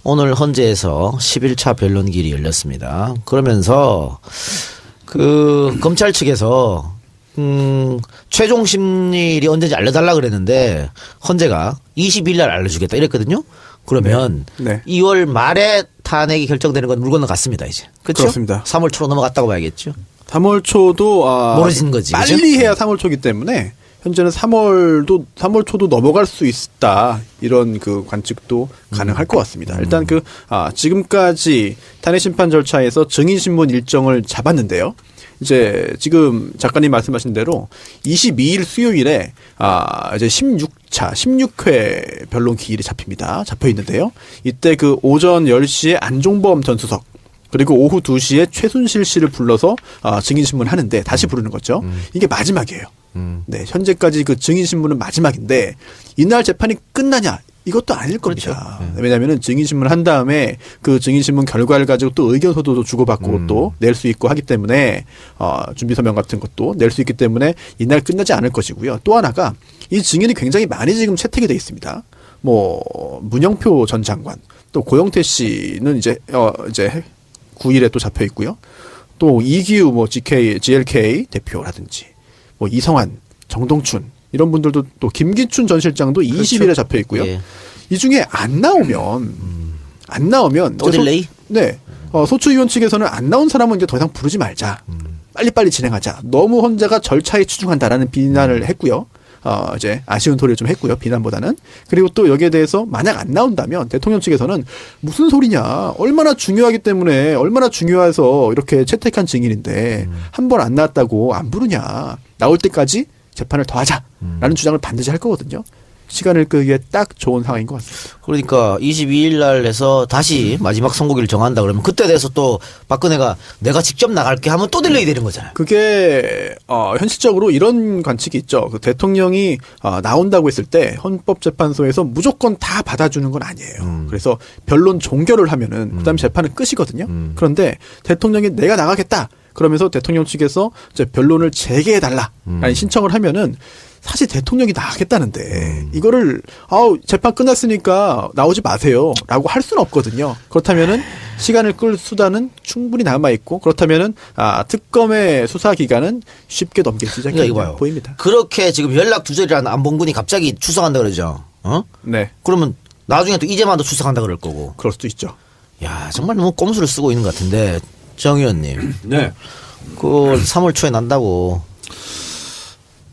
오늘 헌재에서 11차 변론길이 열렸습니다. 그러면서 그 검찰 측에서 최종 심리일이 언제인지 알려달라 그랬는데 헌재가 20일 날 알려주겠다 이랬거든요. 그러면 네. 2월 말에 탄핵이 결정되는 건 물 건너갔습니다 이제. 그렇죠? 그렇습니다. 3월 초로 넘어갔다고 봐야겠죠. 3월 초도 모르신 거지. 빨리 그죠? 해야 3월 초기 때문에 현재는 3월 초도 넘어갈 수 있다 이런 그 관측도 가능할 것 같습니다. 일단 지금까지 탄핵 심판 절차에서 증인 신문 일정을 잡았는데요. 이제 지금 작가님 말씀하신 대로 22일 수요일에 이제 16회 변론 기일이 잡혀 있는데요. 이때 그 오전 10시에 안종범 전 수석 그리고 오후 2시에 최순실 씨를 불러서 증인 신문 하는데 다시 부르는 거죠. 이게 마지막이에요. 네, 현재까지 그 증인 신문은 마지막인데 이날 재판이 끝나냐? 이것도 아닐 겁니다. 그렇죠. 왜냐하면은 증인신문 한 다음에 그 증인신문 결과를 가지고 또 의견서도 주고받고 또 낼 수 있고 하기 때문에 준비서명 같은 것도 낼 수 있기 때문에 이날 끝나지 않을 것이고요. 또 하나가 이 증인이 굉장히 많이 지금 채택이 돼 있습니다. 뭐 문영표 전 장관 또 고영태 씨는 이제 9일에 또 잡혀 있고요. 또 이기우 뭐 GLK 대표라든지 뭐 이성환, 정동춘 이런 분들도 또 김기춘 전 실장도 20일에 잡혀 있고요. 예. 이 중에 안 나오면 또 딜레이? 네. 소추위원 측에서는 안 나온 사람은 이제 더 이상 부르지 말자. 빨리빨리 진행하자. 너무 헌재가 절차에 치중한다라는 비난을 했고요. 이제 아쉬운 소리를 좀 했고요. 비난보다는. 그리고 또 여기에 대해서 만약 안 나온다면 대통령 측에서는 무슨 소리냐. 얼마나 중요하기 때문에 얼마나 중요해서 이렇게 채택한 증인인데 한 번 안 나왔다고 안 부르냐. 나올 때까지 재판을 더 하자라는 주장을 반드시 할 거거든요. 시간을 끄기에 딱 좋은 상황인 것 같습니다. 그러니까 22일 날 해서 다시 마지막 선고기를 정한다 그러면 그때 돼서 또 박근혜가 내가 직접 나갈게 하면 또 딜레이 되는 거잖아요. 그게 현실적으로 이런 관측이 있죠. 그 대통령이 나온다고 했을 때 헌법재판소에서 무조건 다 받아주는 건 아니에요. 그래서 변론 종결을 하면은 그다음에 재판은 끝이거든요. 그런데 대통령이 내가 나가겠다. 그러면서 대통령 측에서 이제 변론을 재개해달라라는 신청을 하면은 사실 대통령이 나가겠다는데 이거를 재판 끝났으니까 나오지 마세요라고 할 수는 없거든요. 그렇다면은 시간을 끌 수단은 충분히 남아 있고 그렇다면은 특검의 수사 기간은 쉽게 넘길 수 있지 않겠냐 보입니다. 그렇게 지금 연락 두절이라는 안봉근이 갑자기 출석한다 그러죠. 네. 그러면 나중에 또 이재만도 출석한다 그럴 거고. 그럴 수도 있죠. 야 정말 너무 꼼수를 쓰고 있는 것 같은데 정 의원님. 네. 그 3월 초에 난다고.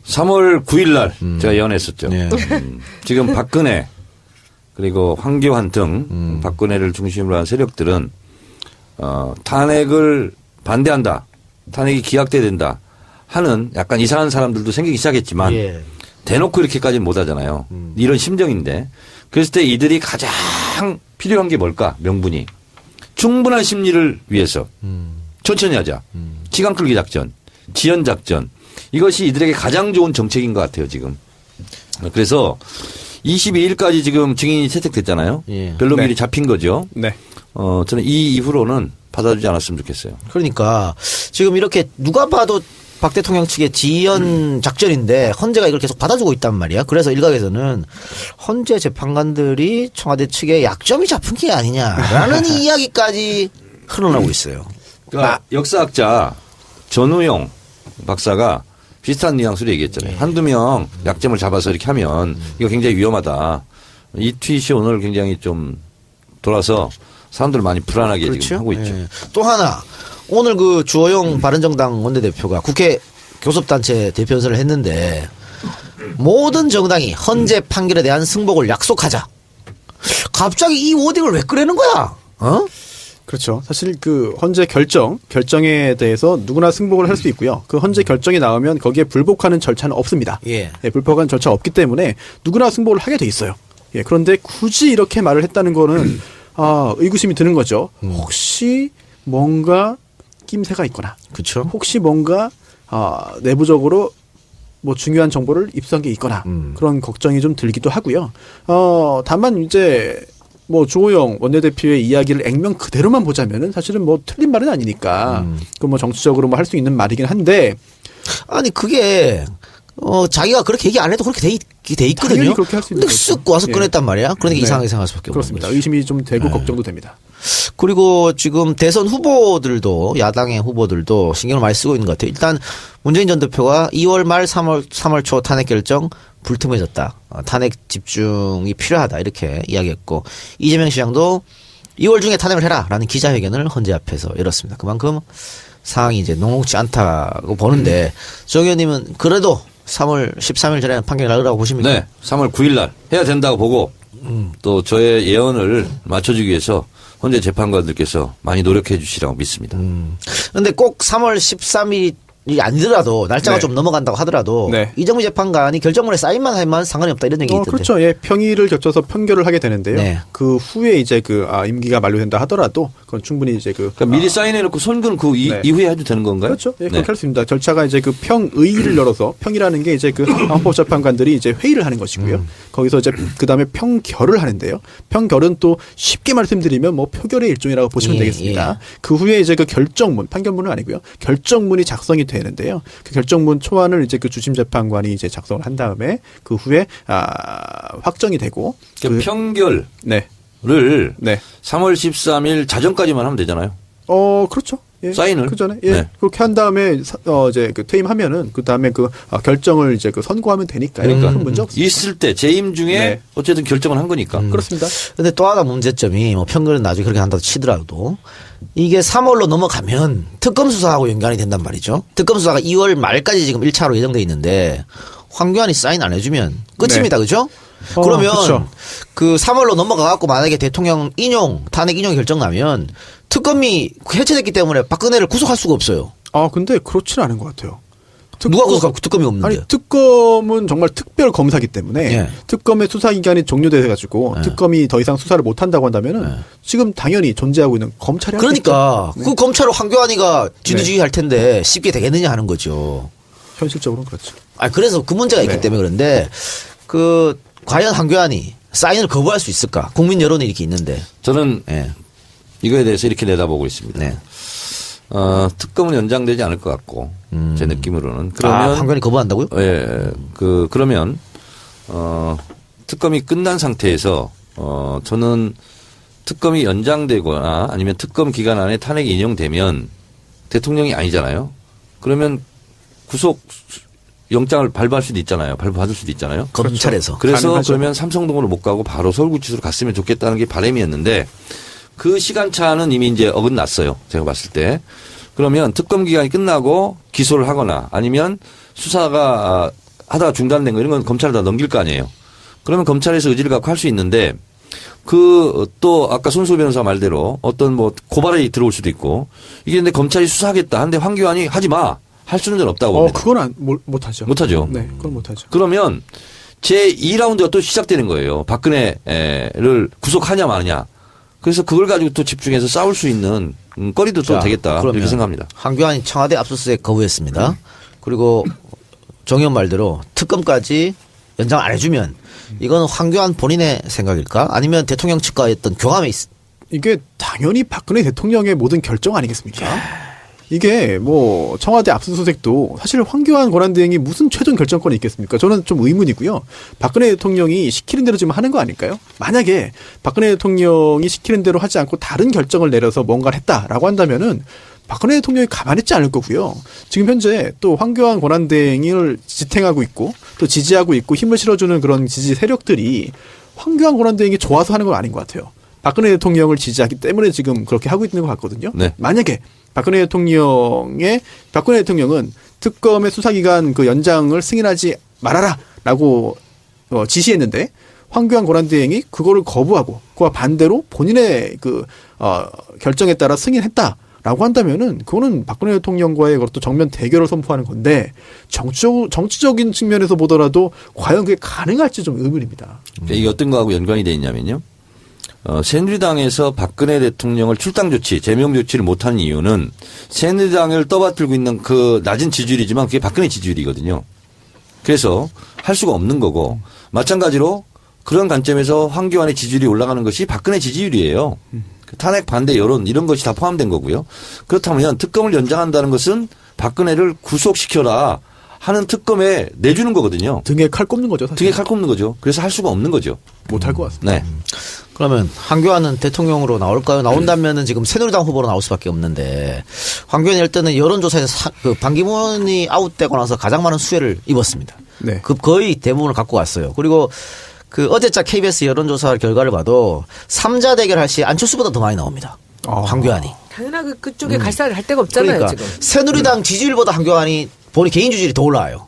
3월 9일 날 제가 예언했었죠. 네. 지금 박근혜 그리고 황교안 등 박근혜를 중심으로 한 세력들은 탄핵을 반대한다. 탄핵이 기각돼야 된다. 하는 약간 이상한 사람들도 생기기 시작했지만 예. 대놓고 이렇게까지는 못하잖아요. 이런 심정인데 그랬을 때 이들이 가장 필요한 게 뭘까? 명분이. 충분한 심리를 위해서 천천히 하자. 시간 끌기 작전, 지연 작전. 이것이 이들에게 가장 좋은 정책인 것 같아요, 지금. 그래서 22일까지 지금 증인이 채택됐잖아요. 예. 변론일이 네. 잡힌 거죠. 네. 저는 이 이후로는 받아주지 않았으면 좋겠어요. 그러니까 지금 이렇게 누가 봐도 박 대통령 측의 지연 작전인데 헌재가 이걸 계속 받아주고 있단 말이야. 그래서 일각에서는 헌재 재판관들이 청와대 측에 약점이 잡힌 게 아니냐라는 이야기까지 흘러나오고 있어요. 그러니까 역사학자 전우용 박사가 비슷한 뉘앙스로 얘기했잖아요. 한두 명 약점을 잡아서 이렇게 하면 이거 굉장히 위험하다. 이 트윗이 오늘 굉장히 좀 돌아서 사람들 많이 불안하게 그렇죠? 지금 하고 있죠. 예. 또 하나 오늘 그 주호영 바른정당 원내대표가 국회 교섭단체 대표연설을 했는데 모든 정당이 헌재 판결에 대한 승복을 약속하자. 갑자기 이 워딩을 왜 꺼내는 거야? 그렇죠. 사실 그 헌재 결정에 대해서 누구나 승복을 할 수 있고요. 그 헌재 결정이 나오면 거기에 불복하는 절차는 없습니다. 예. 불복하는 절차 없기 때문에 누구나 승복을 하게 돼 있어요. 예, 그런데 굳이 이렇게 말을 했다는 거는 의구심이 드는 거죠. 혹시 뭔가 낌새가 있거나, 그렇죠. 혹시 뭔가 내부적으로 뭐 중요한 정보를 입수한 게 있거나 그런 걱정이 좀 들기도 하고요. 다만 이제 뭐 주호영 원내대표의 이야기를 액면 그대로만 보자면은 사실은 뭐 틀린 말은 아니니까 그 뭐 정치적으로 뭐 할 수 있는 말이긴 한데 아니 그게 자기가 그렇게 얘기 안 해도 그렇게 돼 있거든요. 당연히 그렇게 할수 있는 근데 거죠. 쓱 와서 예. 꺼냈단 말이야. 그러니까 네. 이상하게 생각할 수밖에 없는 그렇습니다. 거죠. 의심이 좀 되고 걱정도 됩니다. 그리고 지금 대선 후보들도 야당의 후보들도 신경을 많이 쓰고 있는 것 같아요. 일단 문재인 전 대표가 2월 말 3월 초 탄핵 결정 불투명해졌다. 탄핵 집중이 필요하다 이렇게 이야기했고 이재명 시장도 2월 중에 탄핵을 해라라는 기자회견을 헌재 앞에서 열었습니다. 그만큼 상황이 이제 녹록지 않다고 보는데 정 의원님은 그래도 3월 13일 전에 판결이 나으라고 보십니까? 네. 3월 9일 날 해야 된다고 보고 또 저의 예언을 맞춰주기 위해서 헌재 재판관들께서 많이 노력해 주시라고 믿습니다. 근데 꼭 3월 13일이 아니더라도 날짜가 네. 좀 넘어간다고 하더라도 네. 이정미 재판관이 결정문에 사인만 하면 상관이 없다 이런 얘기 있던데. 그렇죠. 예, 평일을 겹쳐서 판결을 하게 되는데요. 네. 그 후에 이제 임기가 만료된다 하더라도 그건 충분히 이제 그러니까 미리 사인해놓고 선고는 그 네. 이후에 해도 되는 건가요? 그렇죠. 예, 네. 그렇게 할 수 있습니다. 절차가 이제 그 평의를 열어서 평이라는 게 이제 그 헌법재판관들이 이제 회의를 하는 것이고요. 거기서 이제 그 다음에 평결을 하는데요. 평결은 또 쉽게 말씀드리면 뭐 표결의 일종이라고 보시면 예, 되겠습니다. 예. 그 후에 이제 그 결정문, 판결문은 아니고요. 결정문이 작성이 되는데요. 그 결정문 초안을 이제 그 주심 재판관이 이제 작성을 한 다음에 그 후에 확정이 되고 그러니까 평결을 네. 3월 13일 자정까지만 하면 되잖아요. 그렇죠. 예. 사인을? 그 전에 예. 네. 그렇게 한 다음에 이제 그 퇴임하면은 그 다음에 결정을 이제 선고하면 되니까요. 그러니까 큰 문제 없습니다. 있을 때 재임 중에 네. 어쨌든 결정을 한 거니까. 그렇습니다. 근데 또 하나 문제점이 뭐 평균은 나중에 그렇게 한다고 치더라도 이게 3월로 넘어가면 특검 수사하고 연관이 된단 말이죠. 특검 수사가 2월 말까지 지금 1차로 예정돼 있는데 황교안이 사인 안 해주면 끝입니다. 네. 그죠? 그러면 그렇죠. 그 3월로 넘어가갖고 만약에 대통령 탄핵 인용 결정 나면 특검이 해체됐기 때문에 박근혜를 구속할 수가 없어요. 근데 그렇지는 않은 것 같아요. 누가 구속하고 특검이 없는데. 아니 특검은 정말 특별 검사기 때문에 예. 특검의 수사 기간이 종료돼 가지고 예. 특검이 더 이상 수사를 못 한다고 한다면은 지금 당연히 존재하고 있는 검찰이 그러니까 하겠죠. 네. 그 검찰을 황교안이가 진두지휘할 텐데 쉽게 되겠느냐 하는 거죠. 현실적으로는 그렇죠. 그래서 그 문제가 있기 네. 때문에 그런데 과연 황교안이 사인을 거부할 수 있을까? 국민 여론이 이렇게 있는데. 저는 예. 이거에 대해서 이렇게 내다보고 있습니다. 네. 특검은 연장되지 않을 것 같고 제 느낌으로는 그러면 황교안이 거부한다고요? 예, 그러면 특검이 끝난 상태에서 저는 특검이 연장되거나 아니면 특검 기간 안에 탄핵이 인용되면 대통령이 아니잖아요. 그러면 구속 영장을 발부할 수도 있잖아요. 발부받을 수도 있잖아요. 검찰에서. 그래서 가능하죠. 그러면 삼성동으로 못 가고 바로 서울구치소로 갔으면 좋겠다는 게 바람이었는데 그 시간차는 이미 이제 어긋났어요. 제가 봤을 때. 그러면 특검 기간이 끝나고 기소를 하거나 아니면 수사가 하다가 중단된 거 이런 건 검찰에다 넘길 거 아니에요. 그러면 검찰에서 의지를 갖고 할 수 있는데 또 아까 손수 변호사 말대로 어떤 뭐 고발이 들어올 수도 있고 이게 근데 검찰이 수사하겠다 하는데 황교안이 하지 마. 할 수는 없다고 봅니다. 그건 못하죠. 못하죠. 네, 그건 못하죠. 그러면 제2라운드가 또 시작되는 거예요. 박근혜를 구속하냐 마느냐. 그래서 그걸 가지고 또 집중해서 싸울 수 있는 거리도 또 되겠다. 그러면 이렇게 생각합니다. 황교안이 청와대 압수수색 거부했습니다. 그리고 정 의원 말대로 특검까지 연장 안 해주면 이건 황교안 본인의 생각일까? 아니면 대통령 측과의 어떤 교감이 이게 당연히 박근혜 대통령의 모든 결정 아니겠습니까? 이게 뭐 청와대 압수수색도 사실 황교안 권한대행이 무슨 최종 결정권이 있겠습니까? 저는 좀 의문이고요. 박근혜 대통령이 시키는 대로 지금 하는 거 아닐까요? 만약에 박근혜 대통령이 시키는 대로 하지 않고 다른 결정을 내려서 뭔가를 했다라고 한다면은 박근혜 대통령이 가만히 있지 않을 거고요. 지금 현재 또 황교안 권한대행을 지탱하고 있고 또 지지하고 있고 힘을 실어주는 그런 지지 세력들이 황교안 권한대행이 좋아서 하는 건 아닌 것 같아요. 박근혜 대통령을 지지하기 때문에 지금 그렇게 하고 있는 것 같거든요. 네. 만약에 박근혜 대통령은 특검의 수사기간 그 연장을 승인하지 말아라라고 지시했는데 황교안 권한대행이 그거를 거부하고 그와 반대로 본인의 결정에 따라 승인했다라고 한다면은 그거는 박근혜 대통령과의 그것도 정면 대결을 선포하는 건데 정치적인 측면에서 보더라도 과연 그게 가능할지 좀 의문입니다. 이게 어떤 거하고 연관이 돼 있냐면요. 새누리당에서 박근혜 대통령을 출당 조치, 제명 조치를 못하는 이유는 새누리당을 떠받들고 있는 그 낮은 지지율이지만 그게 박근혜 지지율이거든요. 그래서 할 수가 없는 거고 마찬가지로 그런 관점에서 황교안의 지지율이 올라가는 것이 박근혜 지지율이에요. 탄핵 반대 여론 이런 것이 다 포함된 거고요. 그렇다면 특검을 연장한다는 것은 박근혜를 구속시켜라 하는 특검에 내주는 거거든요. 등에 칼 꼽는 거죠. 사실. 등에 칼 꼽는 거죠. 그래서 할 수가 없는 거죠. 못할 것 같습니다. 네. 그러면 황교안은 대통령으로 나올까요? 나온다면은 지금 새누리당 후보로 나올 수밖에 없는데 황교안이 일단은 여론조사에서 그 반기문이 아웃되고 나서 가장 많은 수혜를 입었습니다. 네. 그 거의 대부분을 갖고 왔어요. 그리고 그 어제자 KBS 여론조사 결과를 봐도 3자 대결할 시 안철수보다 더 많이 나옵니다. 황교안이. 당연하게 그쪽에 갈살을 할 데가 없잖아요, 그러니까 지금. 새누리당 지지율보다 황교안이 본인 개인 지지율이 더 올라와요.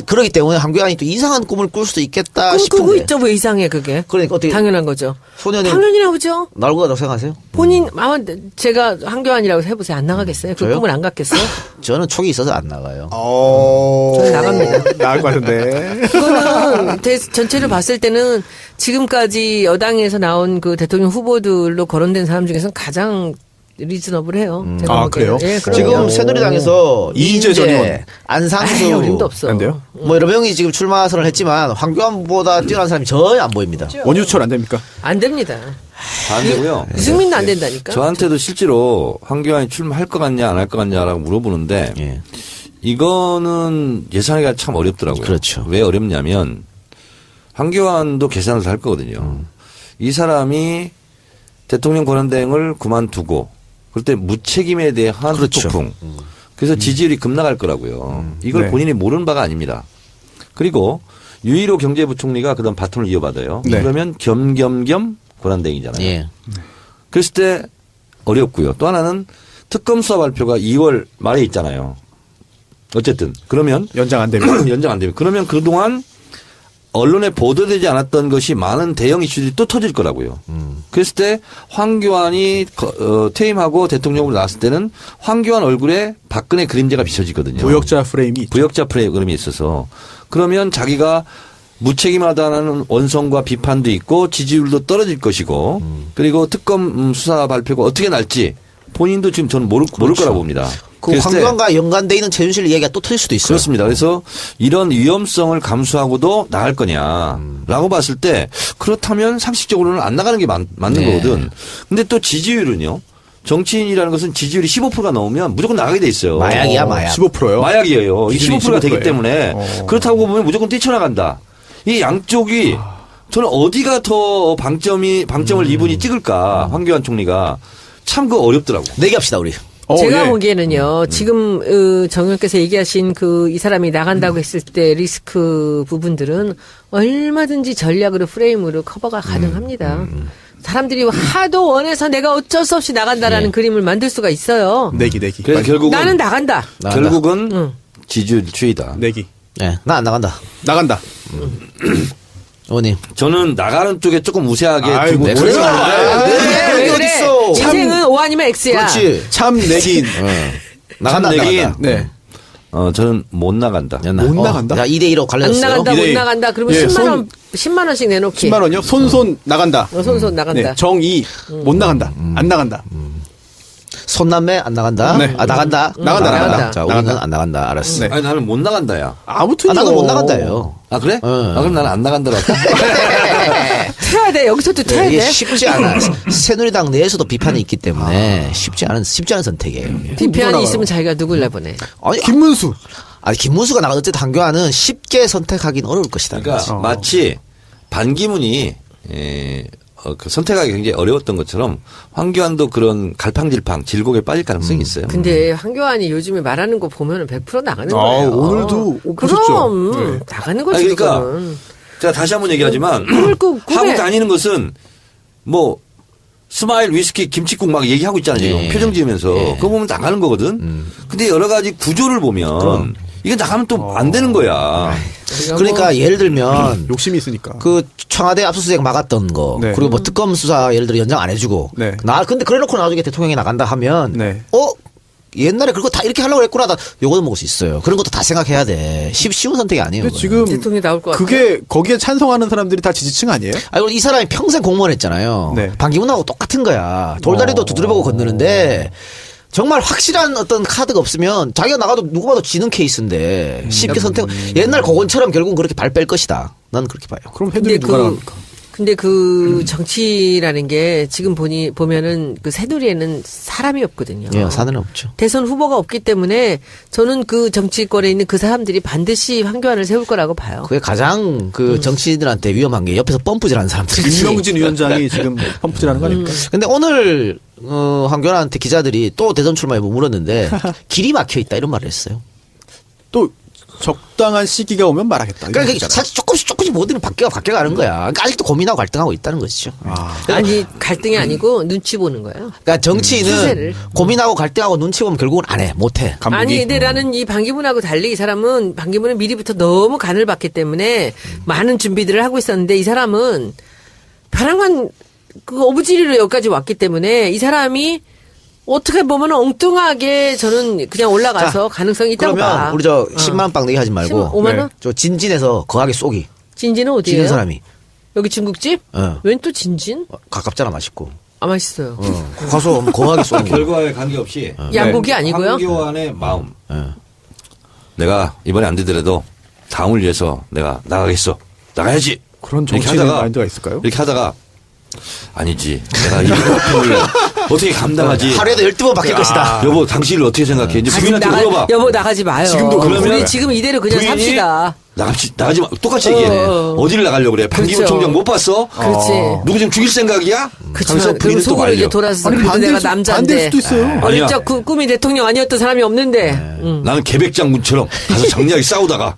그렇기 때문에 황교안이 또 이상한 꿈을 꿀 수도 있겠다 꿈 꾸고 싶은데. 있죠, 왜 이상해, 그게. 그러니까 어떻게 당연한 거죠. 소년이 당연히 나오죠. 나올 것 같다고 생각하세요? 본인, 아마 제가 황교안이라고 해보세요. 안 나가겠어요? 그 저요? 꿈을 안 갖겠어요? 저는 촉이 있어서 안 나가요. 저는 나갑니다. 나갈 것 같은데. 그거는 전체를 봤을 때는 지금까지 여당에서 나온 그 대통령 후보들로 거론된 사람 중에서는 가장 리즈너블해요. 제가 아, 보기에는. 그래요? 예, 그럼요. 지금 새누리당에서 이인재 전 의원. 안상수 아이, 어림도 없어. 안 돼요? 뭐 여러 명이 지금 출마 선언을 했지만 황교안보다 뛰어난 사람이 전혀 안 보입니다. 원유철 안 됩니까? 안 됩니다. 안 되고요. 유승민도 안 된다니까. 저한테도 실제로 황교안이 출마할 것 같냐 안 할 것 같냐라고 물어보는데 예. 이거는 예상하기가 참 어렵더라고요. 그렇죠. 왜 어렵냐면 황교안도 계산을 할 거거든요. 이 사람이 대통령 권한대행을 그만두고 그럴 때 무책임에 대한 그렇죠. 폭풍. 그래서 지지율이 급락할 거라고요. 이걸 네. 본인이 모르는 바가 아닙니다. 그리고 유일호 경제부총리가 그다음 바톤을 이어받아요. 네. 그러면 겸 권한대행이잖아요. 예. 그랬을 때 어렵고요. 또 하나는 특검 수사 발표가 2월 말에 있잖아요. 어쨌든 그러면 연장 안 되면. 연장 안 되면 그러면 그동안 언론에 보도되지 않았던 것이 많은 대형 이슈들이 또 터질 거라고요. 그랬을 때 황교안이 퇴임하고 대통령으로 나왔을 때는 황교안 얼굴에 박근혜 그림자가 비춰지거든요. 부역자 프레임이 있죠. 부역자 프레임이 있어서 그러면 자기가 무책임하다는 원성과 비판도 있고 지지율도 떨어질 것이고 그리고 특검 수사 발표가 어떻게 날지 본인도 지금 저는 모를 거라고 봅니다. 그 그랬을 때 황교안과 연관돼 있는 최순실 이야기가 또 터질 수도 있어요. 그렇습니다. 그래서 이런 위험성을 감수하고도 나갈 거냐라고 봤을 때 그렇다면 상식적으로는 안 나가는 게 맞는 네. 거거든. 근데 또 지지율은요. 정치인이라는 것은 지지율이 15%가 넘으면 무조건 나가게 돼 있어요. 마약이야, 마약. 15%요? 마약이에요. 이 기준이 15%가 되기 15%예요. 때문에 그렇다고 보면 무조건 뛰쳐나간다. 이 양쪽이 저는 어디가 더 방점을 이분이 찍을까 황교안 총리가 참 그 어렵더라고. 내기합시다 우리. 제가 예. 보기에는요, 지금, 정 의원께서 얘기하신 이 사람이 나간다고 했을 때 리스크 부분들은 얼마든지 전략으로 프레임으로 커버가 가능합니다. 사람들이 하도 원해서 내가 어쩔 수 없이 나간다라는 그림을 만들 수가 있어요. 내기. 그래서 결국은 나는 나간다. 결국은 지지율 추이다. 내기. 예, 나 안 나간다. 나간다. 의원님. 저는 나가는 쪽에 조금 우세하게 아이고, 두고 뭐야. 왜 어디 그래? 있어? 인생은 O 아니면 X야. 그렇지. 참 내기인. 나간다, 안 내기인. 나간다. 네. 저는 못 나간다. 못 나간다? 야, 2대2로 안 관련했어요. 나간다, 못 이대- 나간다. 그러면 예, 10만 원씩 내놓기. 10만 원이요? 손 나간다. 손 나간다. 네. 정의 못 나간다. 안 나간다. 손남매 안 나간다. 네. 아, 나간다. 나간다. 자, 우리는 나간다. 안 나간다. 알았어. 네. 아니 나는 못 나간다야. 아무튼 아, 나도 못 나간다예요. 아 그래? 아 그럼 나는 안 나간다라고. 틀어야 돼. 여기서도 틀어야 이게 돼. 쉽지 않아. 새누리당 내에서도 비판이 있기 때문에 쉽지 않은 선택이에요. 이게. 비판이 있으면 자기가 누굴 내보내. 아니, 김문수. 김문수가 나가 어쨌든 황교안은 쉽게 선택하기는 어려울 것이다. 그러니까 마치 반기문이 그 선택하기 굉장히 어려웠던 것처럼 황교안도 그런 갈팡질팡 질곡에 빠질 가능성이 있어요. 근데 황교안이 요즘에 말하는 거 보면은 100% 나가는 아, 거예요. 오늘도 그럼 보셨죠? 네. 나가는 거지. 아니, 그러니까 그거는. 제가 다시 한번 얘기하지만 꿈을 꿈에. 하고 다니는 것은 뭐 스마일 위스키 김치국 막 얘기하고 있잖아요. 지금 예. 표정 지으면서 예. 그거 보면 나가는 거거든. 근데 여러 가지 구조를 보면 이게 나가면 또 안 되는 거야. 그러니까 예를 들면 욕심이 있으니까. 그 청와대 압수수색 막았던 거 네. 그리고 뭐 특검 수사 예를 들어 연장 안 해주고 네. 근데 그래놓고 나중에 대통령이 나간다 하면 네. 옛날에 그거 다 이렇게 하려고 했구나 나 요거는 먹을 수 있어요. 그런 것도 다 생각해야 돼. 쉬운 선택이 아니에요. 근데 그거는. 지금 대통령이 나올 것 같아요. 그게 거기에 찬성하는 사람들이 다 지지층 아니에요? 아이고 이 사람이 평생 공무원 했잖아요. 네. 반기문하고 똑같은 거야. 돌다리도 두드려보고 건너는데 정말 확실한 어떤 카드가 없으면 자기가 나가도 누가 봐도 지는 케이스인데 쉽게 선택. 옛날 고건처럼 결국은 그렇게 발 뺄 것이다. 난 그렇게 봐요. 그럼 해들이 근데 누가 나갑니까? 근데 그 정치라는 게 지금 보면은 그 새누리에는 사람이 없거든요. 예, 사는 없죠. 대선 후보가 없기 때문에 저는 그 정치권에 있는 그 사람들이 반드시 황교안을 세울 거라고 봐요. 그게 가장 그 정치인들한테 위험한 게 옆에서 펌프질하는 사람들이지. 윤명진 위원장이 지금 펌프질하는 거 아닙니까? 근데 오늘 황교안한테 기자들이 또 대선 출마 여부 물었는데 길이 막혀 있다 이런 말을 했어요. 또 적당한 시기가 오면 말하겠다. 그러니까 이런 사실 조금씩 모든 바뀌어가는 거야. 그러니까 아직도 고민하고 갈등하고 있다는 것이죠. 아니 갈등이 아니고 눈치 보는 거예요. 그러니까 정치인은 추세를. 고민하고 갈등하고 눈치 보면 결국은 안 해, 못 해. 감독이. 아니 근데 나는 이 반기문하고 달리 이 사람은 반기문은 미리부터 너무 간을 봤기 때문에 많은 준비들을 하고 있었는데 이 사람은 벼랑만 그 어부지리로 여기까지 왔기 때문에 이 사람이 어떻게 보면 엉뚱하게 저는 그냥 올라가서 가능성이 있다고 그러면 봐. 우리 저 10만 원 빵 내기 하지 말고 5만 원? 저 진진에서 거하게 쏘기. 진진은 어디예요? 지는 사람이 여기 중국집? 어. 웬 또 진진? 가깝잖아, 맛있고. 아 맛있어요. 가서 거하게 쏘는 거. 결과에 관계없이 양복이 아니고요? 황교안의 마음. 예. 내가 이번에 안 되더라도 당을 위해서 내가 나가겠어. 나가야지. 그런 이렇게 정치인 하다가 마인드가 있을까요? 이렇게 하다가 아니지. 내가 이 고통을 어떻게 감당하지? 하루에도 12번 바뀔 것이다. 여보, 당신을 어떻게 생각해? 이제 부인한테 물어봐. 여보 나가지 마요. 지금도 그러면 우리 지금 이대로 그냥 부인이 삽시다. 나가지 마. 똑같이 얘기해. 어디를 나가려고 그래? 반기문 그렇죠. 총장 못 봤어? 그렇지. 누구 지금 죽일 생각이야? 그렇죠. 하면서 그럼 부인을 또 속으로 이제 말려. 돌아서 아니, 그래도 반대일 내가 수- 남자인데. 반대일 수도 있어요. 아니야. 어릴 적 꿈이 대통령 아니었던 사람이 없는데. 나는 계백장군처럼 가서 장렬하게 싸우다가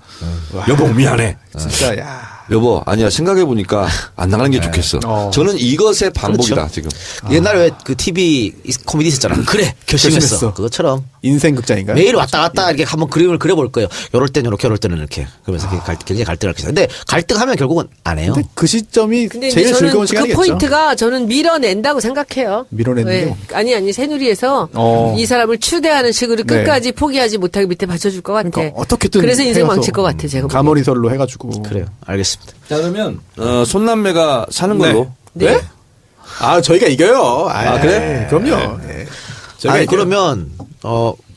여보 미안해. 진짜 야. 여보 아니야 생각해보니까 안 나가는 게 좋겠어. 저는 이것의 반복이다 지금. 옛날에 왜 그 TV 코미디 있었잖아. 그래, 결심했어. 결심했어. 그것처럼 인생 극장인가요? 매일 왔다 갔다 이렇게 한번 그림을 그려볼 거예요. 요럴 땐 요렇게, 요럴 때는 이렇게. 그러면서 굉장히 갈등을 하겠어요. 근데 갈등하면 결국은 안 해요. 근데 그 시점이 근데 이제 제일 저는 즐거운 그 시간이겠죠. 포인트가 저는 밀어낸다고 생각해요. 밀어낸대요? 네. 아니 새누리에서 이 사람을 추대하는 식으로 네. 끝까지 포기하지 못하게 밑에 받쳐줄 것 같아. 그러니까 어떻게든 그래서 인생 헤어서 망칠 것 같아 제가. 보기엔. 가머리설로 해가지고. 그래요. 알겠습니다. 자 그러면 손남매가 사는 걸로. 네. 아 저희가 이겨요. 아, 그래? 그럼요. 네. 저희가 아니, 이겨요. 그러면,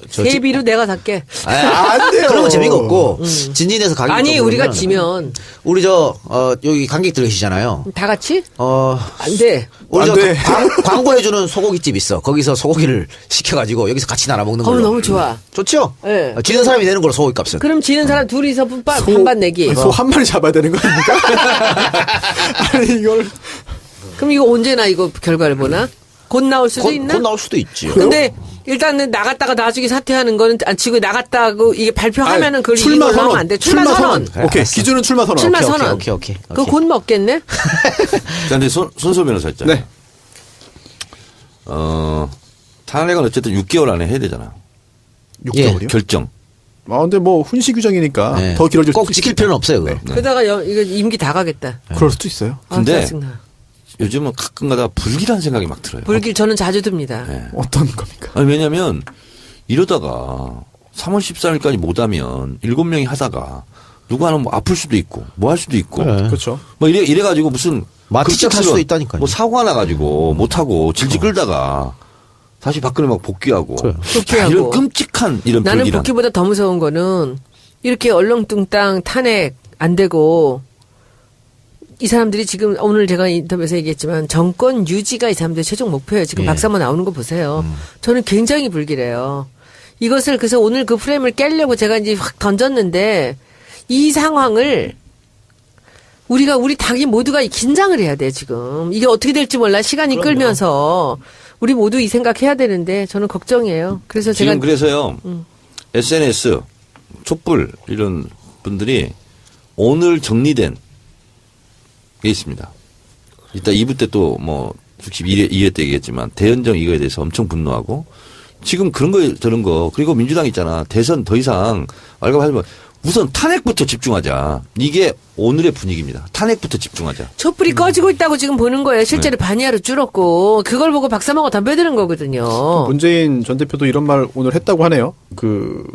세비로 내가 살게. 안 돼요. 그러면 재미가 없고, 진진에서 가기 아니 우리가 지면 우리 여기 관객들 계시잖아요. 다 같이 안 돼. 우리 안 저 돼. 광고해주는 소고기집 있어. 거기서 소고기를 시켜가지고 여기서 같이 나눠 먹는 어우 걸로. 너무 좋아. 좋죠? 네. 지는 사람이 내는 걸로 소고기 값은. 그럼 지는 사람 둘이서 반반 내기. 소 한 마리 잡아야 되는 거 아닙니까? 아니 이걸 그럼 이거 언제나 이거 결과를 보나? 곧 나올 수도 있나? 곧 나올 수도 있지. 근데 일단은 나갔다가 나중에 사퇴하는 거는 안 치고 나갔다고 이게 발표하면은 그걸 출마 이걸로 선언. 하면 안 돼. 출마 선언. 그래, 오케이 알았어. 기준은 출마 선언. 출마 오케이, 오케이. 선언. 오케이. 그거 곧 먹겠네? 자 근데 손소 변호사 있잖아. 네. 탄핵은 어쨌든 6개월 안에 해야 되잖아. 6개월이요? 결정. 아 근데 뭐 훈시 규정이니까 네. 더 길어질 꼭 수도 지킬 있습니다. 필요는 없어요, 그거. 그러다가 이거 임기 다 가겠다. 그럴 수도 있어요. 근데 짜증나. 요즘은 가끔가다 불길한 생각이 막 들어요. 불길 저는 자주 듭니다. 어떤 겁니까? 아니, 왜냐면 이러다가 3월 13일까지 못하면 7명이 하다가 누구 하나 뭐 아플 수도 있고 뭐 할 수도 있고 그렇죠. 뭐 이래가지고 무슨 마티즈 탈 수도 급작스러운 있다니까요. 뭐 사고가 나가지고 못하고 질질 끌다가 다시 박근혜 막 복귀하고 복귀하고. 이런 끔찍한 이런 나는 불길한 복귀보다 더 무서운 거는 이렇게 얼렁뚱땅 탄핵 안 되고 이 사람들이 지금 오늘 제가 인터뷰에서 얘기했지만 정권 유지가 이 사람들의 최종 목표예요. 지금 박사모 나오는 거 보세요. 저는 굉장히 불길해요. 이것을 그래서 오늘 그 프레임을 깨려고 제가 이제 확 던졌는데 이 상황을 우리 당이 모두가 긴장을 해야 돼 지금. 이게 어떻게 될지 몰라. 시간이 끌면서 우리 모두 이 생각해야 되는데 저는 걱정이에요. 그래서 지금 제가 그래서요 SNS 촛불 이런 분들이 오늘 정리된 게 있습니다. 이따 2부 때 또 뭐 2회 때 얘기했지만 대연정 이거에 대해서 엄청 분노하고 지금 그런 거 저런 거 그리고 민주당 있잖아 대선 더 이상 말가하면 우선 탄핵부터 집중하자. 이게 오늘의 분위기입니다. 탄핵부터 집중하자. 촛불이 꺼지고 있다고 지금 보는 거예요. 실제로 반이하로 줄었고 그걸 보고 박사모가 덤벼드는 거거든요. 문재인 전 대표도 이런 말 오늘 했다고 하네요. 그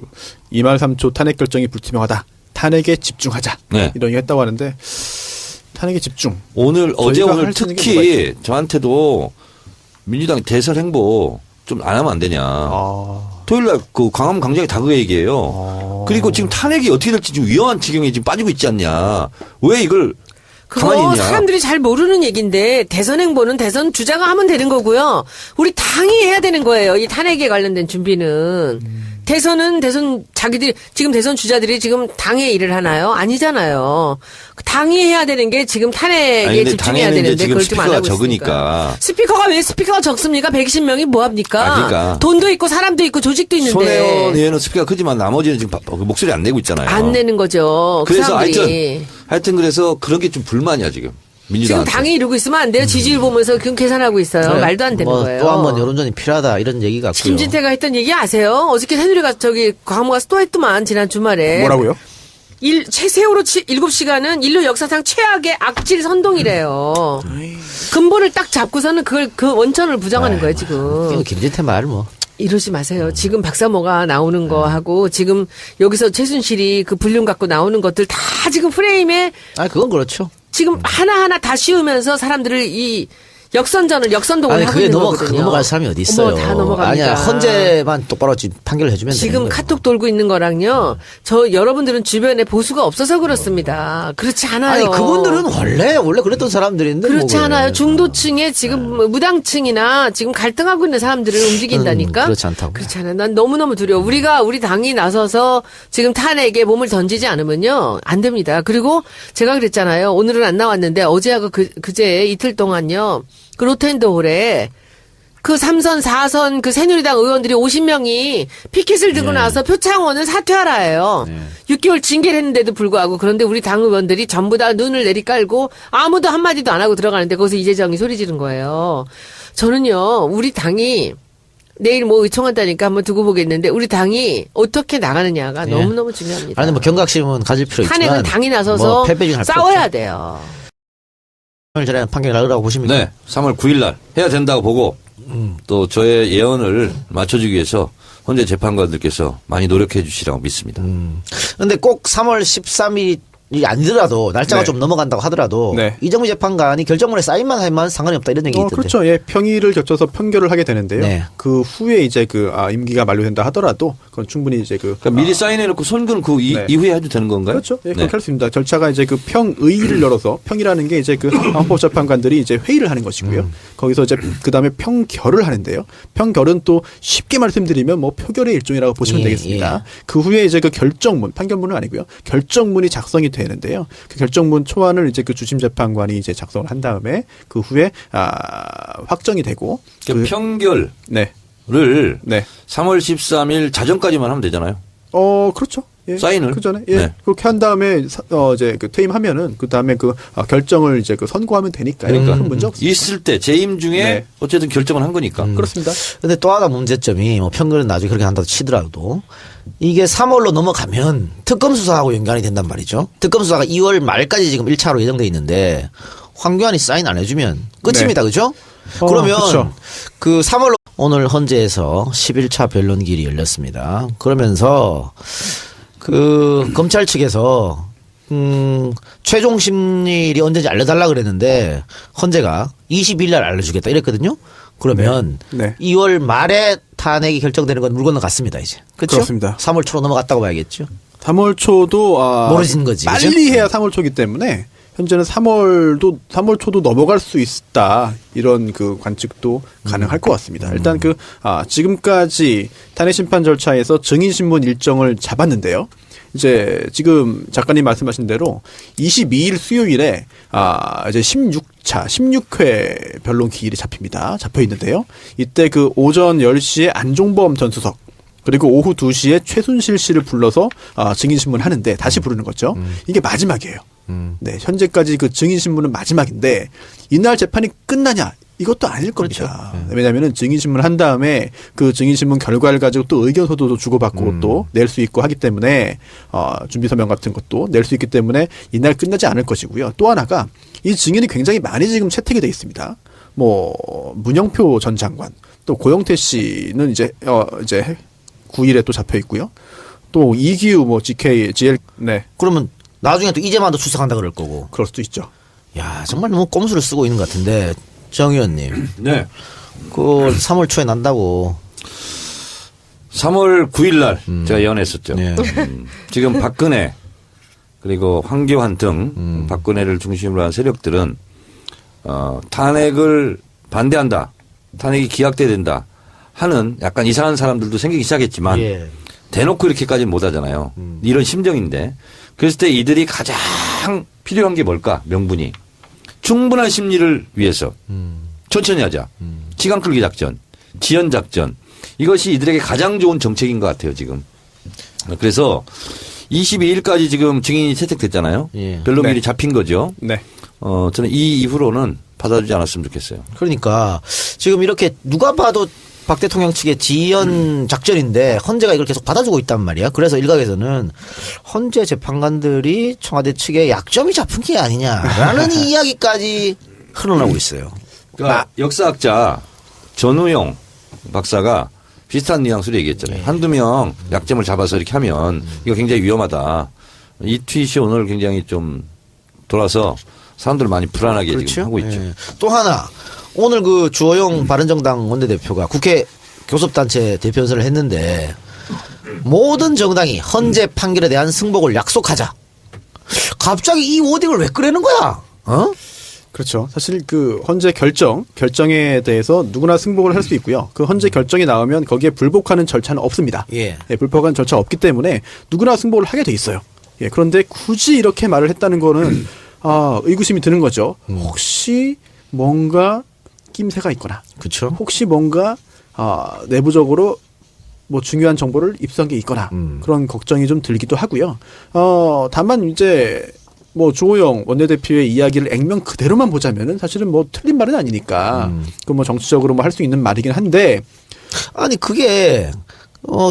2말 3초 탄핵 결정이 불투명하다. 탄핵에 집중하자. 네. 이런 얘기 했다고 하는데 탄핵에 집중. 오늘 어제 저희가 오늘 할수 있는 게 뭐가 특히 저한테도 민주당 대설 행보 좀 안 하면 안 되냐. 토요일 날 그 광화문 광장에 다 그 얘기예요. 그리고 지금 탄핵이 어떻게 될지 지금 위험한 지경에 지금 빠지고 있지 않냐. 왜 이걸 가만히 그거 있냐? 사람들이 잘 모르는 얘기인데 대선 행보는 대선 주자가 하면 되는 거고요. 우리 당이 해야 되는 거예요. 이 탄핵에 관련된 준비는. 대선은 대선 자기들이 지금 대선 주자들이 지금 당에 일을 하나요? 아니잖아요. 당이 해야 되는 게 지금 탄핵에 아니, 근데 집중해야 당에는 이제 되는데 지금 그걸 좀 안 스피커가 하고 적으니까. 있으니까. 스피커가 왜 스피커가 적습니까? 120명이 뭐 합니까? 아, 그러니까. 돈도 있고 사람도 있고 조직도 있는데. 손혜원 의원은 스피커가 크지만 나머지는 지금 목소리 안 내고 있잖아요. 안 내는 거죠. 그 그래서 사람들이. 하여튼 그래서 그런 게 좀 불만이야 지금. 지금 민주당한테. 당이 이러고 있으면 안 돼요. 지지율 보면서 지금 계산하고 있어요. 말도 안 되는 거예요. 또 한 번 여론전이 필요하다 이런 얘기 같고요. 김진태가 했던 얘기 아세요? 어저께 새누리가 저기 광무 가서 또 했더만 지난 주말에. 뭐라고요? 세월호 7시간은 인류 역사상 최악의 악질 선동이래요. 근본을 딱 잡고서는 그 원천을 부정하는 거예요, 지금. 이거 김진태 말 뭐. 이러지 마세요. 지금 박사모가 나오는 거 하고 지금 여기서 최순실이 그 불륜 갖고 나오는 것들 다 지금 프레임에 아 그건 그렇죠. 지금 하나하나 다 씌우면서 사람들을 이 역선동을 아니 하고 그게 있는 거거든요. 넘어갈 사람이 어디 있어요? 어머, 다 넘어갑니다. 아니야 헌재만 똑바로 지금 판결을 해주면 지금 되는 거예요. 카톡 돌고 있는 거랑요. 저 여러분들은 주변에 보수가 없어서 그렇습니다. 그렇지 않아요. 아니 그분들은 원래 그랬던 사람들인데 그렇지 뭐 그래. 않아요. 중도층에 지금 무당층이나 지금 갈등하고 있는 사람들을 움직인다니까. 그렇지 않다고. 그렇지 않아요. 난 너무너무 두려워. 우리 당이 나서서 지금 탄핵에 몸을 던지지 않으면요. 안 됩니다. 그리고 제가 그랬잖아요. 오늘은 안 나왔는데 어제하고 그제 이틀 동안요. 그 로텐더홀에 그 3선, 4선 그 새누리당 의원들이 50명이 피켓을 들고 나와서 표창원은 사퇴하라예요. 6개월 징계를 했는데도 불구하고 그런데 우리 당 의원들이 전부 다 눈을 내리깔고 아무도 한마디도 안 하고 들어가는데 거기서 이재정이 소리 지른 거예요. 저는요. 우리 당이 내일 뭐 의총한다니까 한번 두고 보겠는데 우리 당이 어떻게 나가느냐가 너무너무 중요합니다. 아니 뭐 경각심은 가질 필요 있지만 탄핵은 당이 나서서 뭐 패배중 할 필요 싸워야 없죠. 돼요. 오늘 전에 판결 나오라고 보십니까? 네, 3월 9일 날 해야 된다고 보고 또 저의 예언을 맞춰주기 위해서 헌재 재판관들께서 많이 노력해 주시라고 믿습니다. 근데 꼭 3월 13일이 아니더라도 날짜가 네. 좀 넘어간다고 하더라도 네. 이정미 재판관이 결정문에 사인만 하면 상관이 없다 이런 얘기 있던데. 그렇죠. 예, 평일을 겹쳐서 판결을 하게 되는데요. 네. 그 후에 이제 임기가 만료된다 하더라도 그건 충분히 이제 그러니까 미리 사인해놓고 선고는 그 네. 이후에 해도 되는 건가요? 그렇죠. 예, 네. 그렇게 할 수 있습니다. 절차가 이제 그 평의를 열어서 평이라는 게 이제 그 헌법재판관들이 이제 회의를 하는 것이고요. 거기서 이제 그 다음에 평결을 하는데요. 평결은 또 쉽게 말씀드리면 뭐 표결의 일종이라고 보시면 예, 되겠습니다. 그 후에 이제 그 결정문, 판결문은 아니고요. 결정문이 작성이 되는데요. 그 결정문 초안을 이제 그 주심 재판관이 이제 작성을 한 다음에 그 후에 확정이 되고 그러니까 평결을 네. 3월 13일 자정까지만 하면 되잖아요. 그렇죠. 예. 사인을? 그 전에 네. 그렇게 한 다음에 이제 그 퇴임하면은 그 다음에 그 결정을 이제 그 선고하면 되니까요. 그러니까 큰 문제 없습니다. 있을 때 재임 중에 네. 어쨌든 결정을 한 거니까. 그렇습니다. 근데 또 하나 문제점이 뭐 평균은 나중에 그렇게 한다고 치더라도 이게 3월로 넘어가면 특검 수사하고 연관이 된단 말이죠. 특검 수사가 2월 말까지 지금 1차로 예정돼 있는데 황교안이 사인 안 해주면 끝입니다. 네. 그죠? 그러면 그렇죠. 그 3월로 오늘 헌재에서 11차 변론길이 열렸습니다. 그러면서 그 검찰 측에서 최종 심리일이 언제인지 알려달라 그랬는데 헌재가 20일 날 알려주겠다 이랬거든요. 그러면 네. 2월 말에 탄핵이 결정되는 건 물 건너갔습니다 이제. 그렇죠? 그렇습니다. 3월 초로 넘어갔다고 봐야겠죠. 3월 초도 모르진 거지, 빨리 그죠? 해야 3월 초기 때문에 현재는 3월 초도 넘어갈 수 있다 이런 그 관측도 가능할 것 같습니다. 일단 지금까지 탄핵 심판 절차에서 증인 신문 일정을 잡았는데요. 이제 지금 작가님 말씀하신 대로 22일 수요일에 이제 16회 변론 기일이 잡혀 있는데요. 이때 그 오전 10시에 안종범 전 수석 그리고 오후 2시에 최순실 씨를 불러서 증인 신문을 하는데 다시 부르는 거죠. 이게 마지막이에요. 네, 현재까지 그 증인 신문은 마지막인데 이날 재판이 끝나냐? 이것도 아닐 겁니다. 왜냐하면은 증인 신문 한 다음에 그 증인 신문 결과를 가지고 또 의견서도 주고받고 또 낼 수 있고 하기 때문에 준비 서명 같은 것도 낼 수 있기 때문에 이날 끝나지 않을 것이고요. 또 하나가 이 증인이 굉장히 많이 지금 채택이 돼 있습니다. 뭐 문영표 전 장관 또 고영태 씨는 이제 9일에 또 잡혀 있고요. 또 이기우 뭐 GL 네 그러면 나중에 또 이재만도 출석한다 그럴 거고. 그럴 수도 있죠. 야 정말 너무 꼼수를 쓰고 있는 것 같은데 정 의원님. 네. 그 3월 초에 난다고. 3월 9일 날 제가 예언했었죠. 네. 지금 박근혜 그리고 황교안 등 박근혜를 중심으로 한 세력들은 탄핵을 반대한다. 탄핵이 기각돼야 된다. 하는 약간 이상한 사람들도 생기기 시작했지만 예. 대놓고 이렇게까지는 못하잖아요. 이런 심정인데 그랬을 때 이들이 가장 필요한 게 뭘까? 명분이. 충분한 심리를 위해서 천천히 하자. 시간 끌기 작전, 지연 작전. 이것이 이들에게 가장 좋은 정책인 것 같아요, 지금. 그래서 22일까지 지금 증인이 채택됐잖아요. 예. 변론일이 네. 잡힌 거죠. 네. 저는 이 이후로는 받아주지 않았으면 좋겠어요. 그러니까 지금 이렇게 누가 봐도 박 대통령 측의 지연 작전인데 헌재가 이걸 계속 받아주고 있단 말이야. 그래서 일각에서는 헌재 재판관들이 청와대 측의 약점이 잡힌 게 아니냐라는 이야기까지 흘러나오고 있어요. 그러니까 역사학자 전우영 박사가 비슷한 뉘앙스로 얘기했잖아요. 한두 명 약점을 잡아서 이렇게 하면 이거 굉장히 위험하다. 이 트윗이 오늘 굉장히 좀 돌아서 사람들 많이 불안하게 지금 하고 있죠. 예. 또 하나 오늘 그 주호영 바른정당 원내대표가 국회 교섭단체 대표연설을 했는데 모든 정당이 헌재 판결에 대한 승복을 약속하자. 갑자기 이 워딩을 왜 꺼내는 거야? 어? 그렇죠. 사실 그 헌재 결정에 대해서 누구나 승복을 할 수 있고요. 그 헌재 결정이 나오면 거기에 불복하는 절차는 없습니다. 예. 불복하는 절차가 없기 때문에 누구나 승복을 하게 돼 있어요. 예, 그런데 굳이 이렇게 말을 했다는 거는 의구심이 드는 거죠. 혹시 뭔가 낌새가 있거나, 그렇죠. 혹시 뭔가 내부적으로 뭐 중요한 정보를 입수한 게 있거나 그런 걱정이 좀 들기도 하고요. 다만 이제 뭐 주호영 원내대표의 이야기를 액면 그대로만 보자면은 사실은 뭐 틀린 말은 아니니까 그 뭐 정치적으로 뭐 할 수 있는 말이긴 한데 아니 그게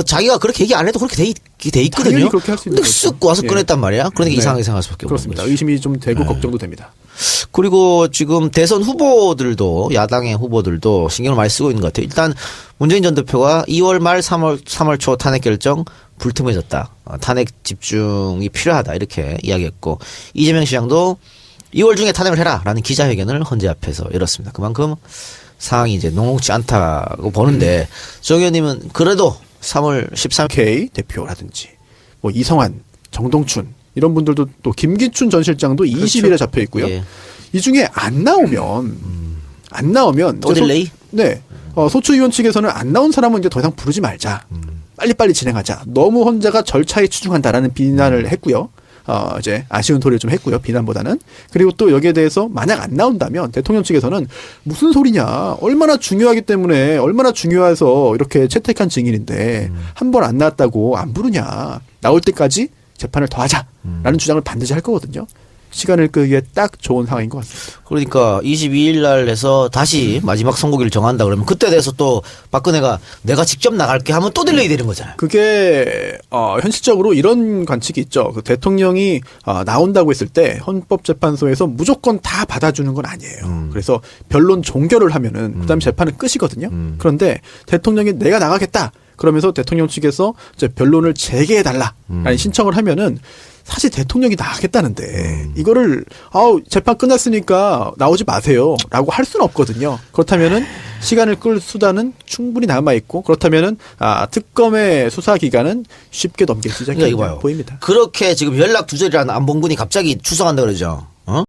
자기가 그렇게 얘기 안 해도 그렇게 돼 있거든요. 당연히 그렇게 할수 있는 근데 거죠. 쓱 와서 예. 꺼냈단 말이야. 그러니까 네. 이상하게 생각할 수밖에 없는 그렇습니다. 거죠. 의심이 좀 되고 걱정도 됩니다. 그리고 지금 대선 후보들도 야당의 후보들도 신경을 많이 쓰고 있는 것 같아요. 일단 문재인 전 대표가 2월 말 3월 초 탄핵 결정 불투명해졌다. 탄핵 집중이 필요하다 이렇게 이야기했고 이재명 시장도 2월 중에 탄핵을 해라라는 기자회견을 헌재 앞에서 열었습니다. 그만큼 상황이 이제 녹록지 않다고 보는데 정 의원님은 그래도 3월 13일 K 대표라든지 뭐 이성환, 정동춘 이런 분들도 또 김기춘 전 실장도 20일에 잡혀 있고요. 예. 이 중에 안 나오면 또 이제 딜레이? 네. 소추위원 측에서는 안 나온 사람은 이제 더 이상 부르지 말자. 빨리빨리 진행하자. 너무 헌재가 절차에 치중한다라는 비난을 했고요. 이제 아쉬운 소리를 좀 했고요. 비난보다는. 그리고 또 여기에 대해서 만약 안 나온다면 대통령 측에서는 무슨 소리냐. 얼마나 중요하기 때문에 얼마나 중요해서 이렇게 채택한 증인인데 한 번 안 나왔다고 안 부르냐. 나올 때까지 재판을 더 하자라는 주장을 반드시 할 거거든요. 시간을 끄기에 딱 좋은 상황인 것 같습니다. 그러니까 22일 날 해서 다시 마지막 선고기를 정한다 그러면 그때 대해서 또 박근혜가 내가 직접 나갈게 하면 또 딜레이 되는 거잖아요. 그게 현실적으로 이런 관측이 있죠. 그 대통령이 나온다고 했을 때 헌법재판소에서 무조건 다 받아주는 건 아니에요. 그래서 변론 종결을 하면은 그다음에 재판은 끝이거든요. 그런데 대통령이 내가 나가겠다. 그러면서 대통령 측에서 이제 변론을 재개해달라라는 신청을 하면은 사실 대통령이 나가겠다는데 이거를 재판 끝났으니까 나오지 마세요라고 할 수는 없거든요. 그렇다면은 시간을 끌 수단은 충분히 남아 있고 그렇다면은 특검의 수사 기간은 쉽게 넘길 수 있지 그러니까 이거 않겠냐 봐요. 보입니다. 그렇게 지금 연락 두절이라는 안봉근이 갑자기 출석한다 그러죠.